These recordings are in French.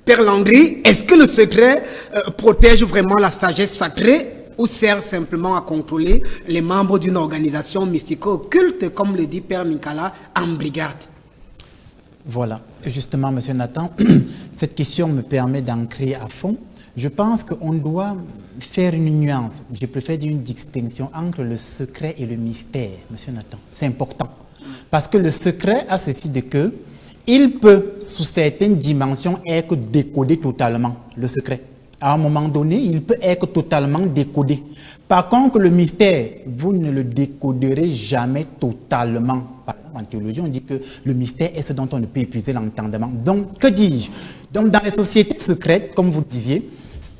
Père Landry, est-ce que le secret protège vraiment la sagesse sacrée ou sert simplement à contrôler les membres d'une organisation mystico-occulte, comme le dit Père Nicolas, en brigade? Voilà, justement, Monsieur Nathan, cette question me permet d'ancrer à fond. Je pense qu'on doit faire une nuance, je préfère dire une distinction entre le secret et le mystère, Monsieur Nathan. C'est important. Parce que le secret a ceci de que il peut, sous certaines dimensions, être décodé totalement, le secret. À un moment donné, il peut être totalement décodé. Par contre, le mystère, vous ne le décoderez jamais totalement. Par exemple, en théologie, on dit que le mystère est ce dont on ne peut épuiser l'entendement. Donc, que dis-je? Donc, dans les sociétés secrètes, comme vous disiez,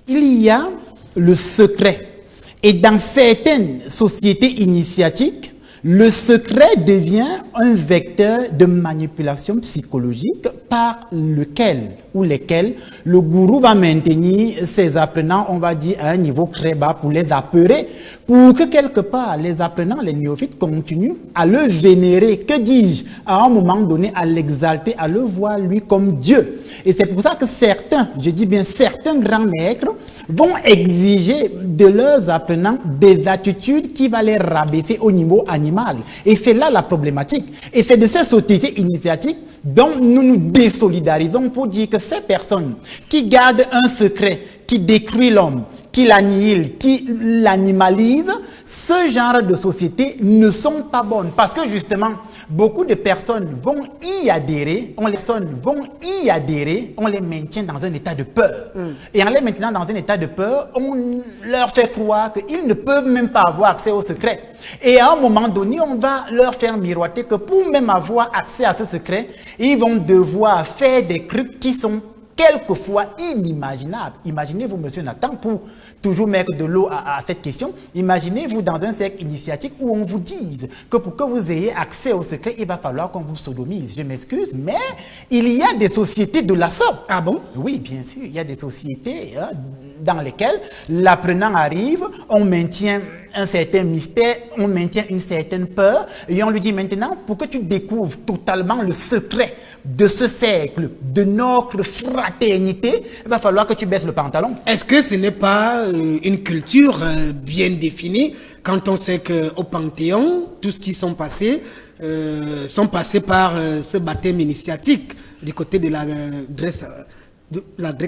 il y a le secret. Et dans certaines sociétés initiatiques, le secret devient un vecteur de manipulation psychologique par lequel ou lesquels le gourou va maintenir ses apprenants, on va dire, à un niveau très bas pour les apeurer, pour que quelque part les apprenants, les néophytes, continuent à le vénérer, que dis-je, à un moment donné, à l'exalter, à le voir lui comme Dieu. Et c'est pour ça que certains, je dis bien certains grands maîtres, vont exiger de leurs apprenants des attitudes qui vont les rabaisser au niveau animal. Et c'est là la problématique. Et c'est de ces sociétés initiatiques dont nous nous désolidarisons pour dire que ces personnes qui gardent un secret, qui détruit l'homme, qui l'annihile, qui l'animalise, ce genre de sociétés ne sont pas bonnes. Parce que justement, beaucoup de personnes vont y adhérer, on les maintient dans un état de peur. Et en les maintenant dans un état de peur, on leur fait croire qu'ils ne peuvent même pas avoir accès au secret. Et à un moment donné, on va leur faire miroiter que pour même avoir accès à ce secret, ils vont devoir faire des trucs qui sont quelquefois inimaginable. Imaginez-vous, monsieur Nathan, pour toujours mettre de l'eau à cette question, imaginez-vous dans un cercle initiatique où on vous dise que pour que vous ayez accès au secret, il va falloir qu'on vous sodomise. Je m'excuse, mais il y a des sociétés de la sorte. Ah bon? Oui, bien sûr, il y a des sociétés dans lesquelles l'apprenant arrive, on maintient un certain mystère, on maintient une certaine peur, et on lui dit maintenant, pour que tu découvres totalement le secret de ce cercle, de notre fraternité, il va falloir que tu baisses le pantalon. Est-ce que ce n'est pas une culture bien définie quand on sait qu'au Panthéon, tous ce qui sont passés par ce baptême initiatique du côté de la Grèce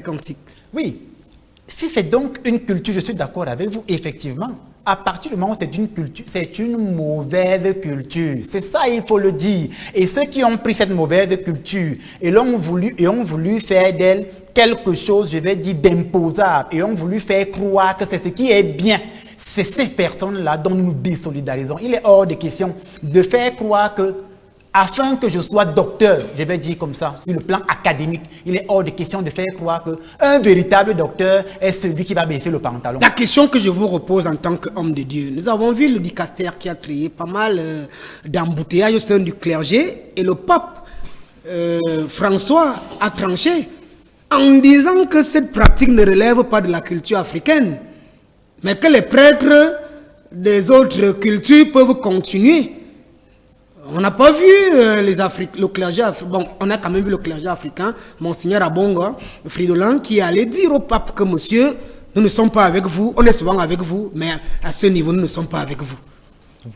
antique? Oui, si c'est donc une culture, je suis d'accord avec vous, effectivement. À partir du moment où c'est une culture, c'est une mauvaise culture. C'est ça, il faut le dire. Et ceux qui ont pris cette mauvaise culture et ont voulu faire d'elle quelque chose, je vais dire, d'imposable, et ont voulu faire croire que c'est ce qui est bien. C'est ces personnes-là dont nous nous désolidarisons. Il est hors de question de faire croire que, afin que je sois docteur, je vais dire comme ça, sur le plan académique, il est hors de question de faire croire qu'un véritable docteur est celui qui va baisser le pantalon. La question que je vous repose en tant qu'homme de Dieu, nous avons vu le dicaster qui a créé pas mal d'embouteillages au sein du clergé, et le pape François a tranché en disant que cette pratique ne relève pas de la culture africaine, mais que les prêtres des autres cultures peuvent continuer. On n'a pas vu le clergé africain. Bon, on a quand même vu le clergé africain, Monseigneur Abonga, Fridolin, qui allait dire au pape que monsieur, nous ne sommes pas avec vous, on est souvent avec vous, mais à ce niveau, nous ne sommes pas avec vous.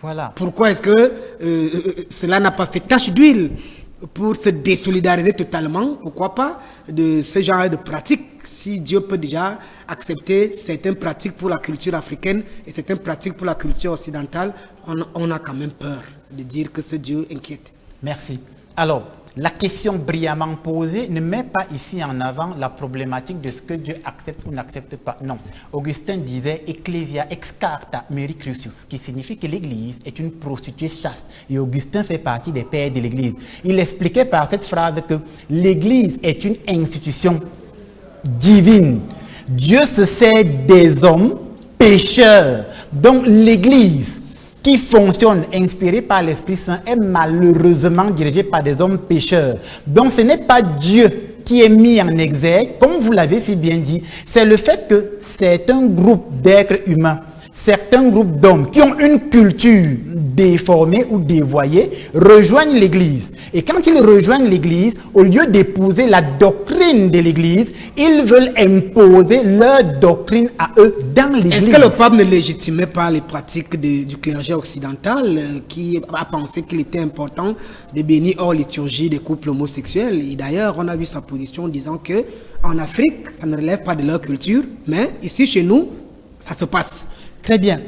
Voilà. Pourquoi est-ce que cela n'a pas fait tache d'huile pour se désolidariser totalement, pourquoi pas, de ce genre de pratiques, si Dieu peut déjà accepter certaines pratiques pour la culture africaine et certaines pratiques pour la culture occidentale, on a quand même peur de dire que ce Dieu inquiète. Merci. Alors, la question brillamment posée ne met pas ici en avant la problématique de ce que Dieu accepte ou n'accepte pas. Non. Augustin disait « Ecclesia ex carta meri crucius », qui signifie que l'Église est une prostituée chaste. Et Augustin fait partie des pères de l'Église. Il expliquait par cette phrase que l'Église est une institution divine. Dieu se sert des hommes pécheurs. Donc l'Église qui fonctionne, inspirée par l'Esprit Saint, est malheureusement dirigée par des hommes pécheurs. Donc ce n'est pas Dieu qui est mis en exergue, comme vous l'avez si bien dit, c'est le fait que c'est un groupe d'êtres humains certains groupes d'hommes qui ont une culture déformée ou dévoyée rejoignent l'Église. Et quand ils rejoignent l'Église, au lieu d'épouser la doctrine de l'Église, ils veulent imposer leur doctrine à eux dans l'Église. Est-ce que le pape ne légitimait pas les pratiques du clergé occidental qui a pensé qu'il était important de bénir hors liturgie des couples homosexuels? Et d'ailleurs, on a vu sa position disant que en Afrique, ça ne relève pas de leur culture, mais ici chez nous, ça se passe. Très bien.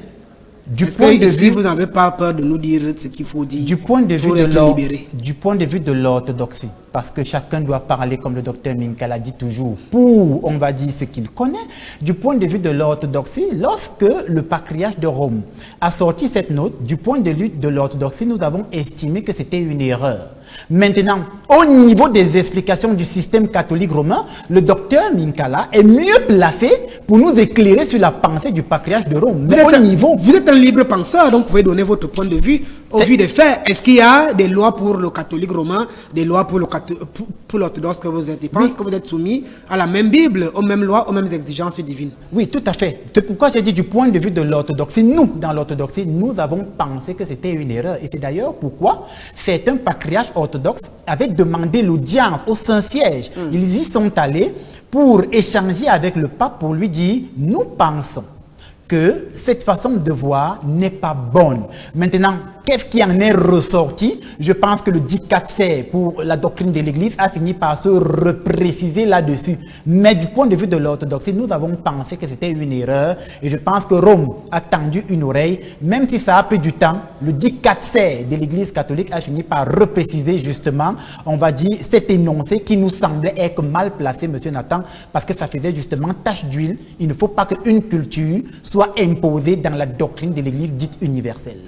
Est-ce que ici, vous n'avez pas peur de nous dire ce qu'il faut dire du point de pour être libéré? Du point de vue de l'orthodoxie, parce que chacun doit parler, comme le docteur Minkala dit toujours, pour, on va dire, ce qu'il connaît. Du point de vue de l'orthodoxie, lorsque le patriarche de Rome a sorti cette note, du point de vue de l'orthodoxie, nous avons estimé que c'était une erreur. Maintenant, au niveau des explications du système catholique romain, le docteur Minkala est mieux placé pour nous éclairer sur la pensée du patriarche de Rome. Mais vous êtes un libre penseur, donc vous pouvez donner votre point de vue au vu des faits. Est-ce qu'il y a des lois pour le catholique romain, des lois pour l'orthodoxe que vous êtes? Je pense que vous êtes soumis à la même Bible, aux mêmes lois, aux mêmes exigences divines. Oui, tout à fait. C'est pourquoi j'ai dit du point de vue de l'orthodoxie. Nous, dans l'orthodoxie, nous avons pensé que c'était une erreur. Et c'est d'ailleurs pourquoi certains patriarches orthodoxes avaient demandé l'audience au Saint-Siège. Ils y sont allés pour échanger avec le pape pour lui dire « Nous pensons que cette façon de voir n'est pas bonne. » Maintenant, qu'est-ce qui en est ressorti? Je pense que le dictateur pour la doctrine de l'Église a fini par se repréciser là-dessus. Mais du point de vue de l'orthodoxie, nous avons pensé que c'était une erreur. Et je pense que Rome a tendu une oreille. Même si ça a pris du temps, le dictateur de l'Église catholique a fini par repréciser justement, on va dire, cet énoncé qui nous semblait être mal placé, monsieur Nathan, parce que ça faisait justement tache d'huile. Il ne faut pas qu'une culture soit imposée dans la doctrine de l'Église dite universelle.